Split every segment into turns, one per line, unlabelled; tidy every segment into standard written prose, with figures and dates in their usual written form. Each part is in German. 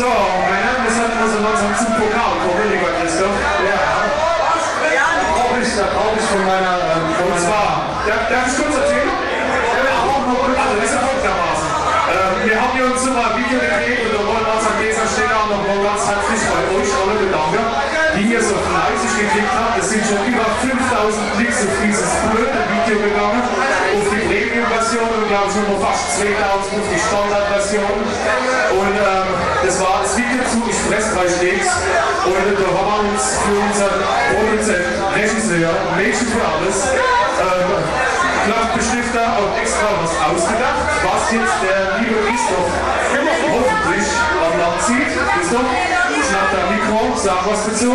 So, Männer, wir sollten also langsam zum Pokal kommen, lieber Christoph. Ja. Da brauche ich von meiner. Und zwar, darf ich kurz erzählen? Also, das ist folgendermaßen. Wir haben hier uns immer ein Video gedreht und wir wollen uns an dieser Stelle auch noch mal ganz herzlich bei euch alle bedanken, die hier so fleißig geklickt haben. Es sind schon über 5000 Klicks auf dieses blöde Video gegangen, auf die Premium-Version und glaube ich noch fast 2000 auf die Standard-Version. Und das war das Video zu Ich fress 3 Steaks. Und da haben wir uns für unseren Produzent, Regisseur, Mädchen für alles, Klappbestifter auch extra was ausgedacht, was jetzt der liebe Christoph hoffentlich am Land zieht. Christoph, schnapp dein Mikro, sag was dazu.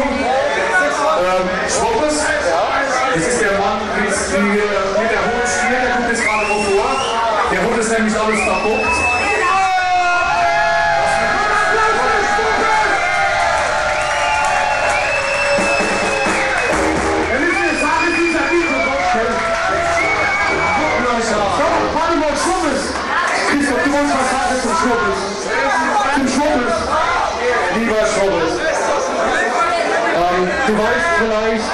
Schwoppes, das ist der Mann mit der hohen Stier, der kommt jetzt gerade noch vor. Der holt es nämlich alles verbockt. Zum Schwubbes. Lieber Schwubbes. Du weißt vielleicht,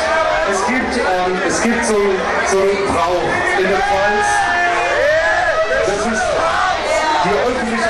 es gibt so einen Brauch in der Pfalz. Das ist die öffentliche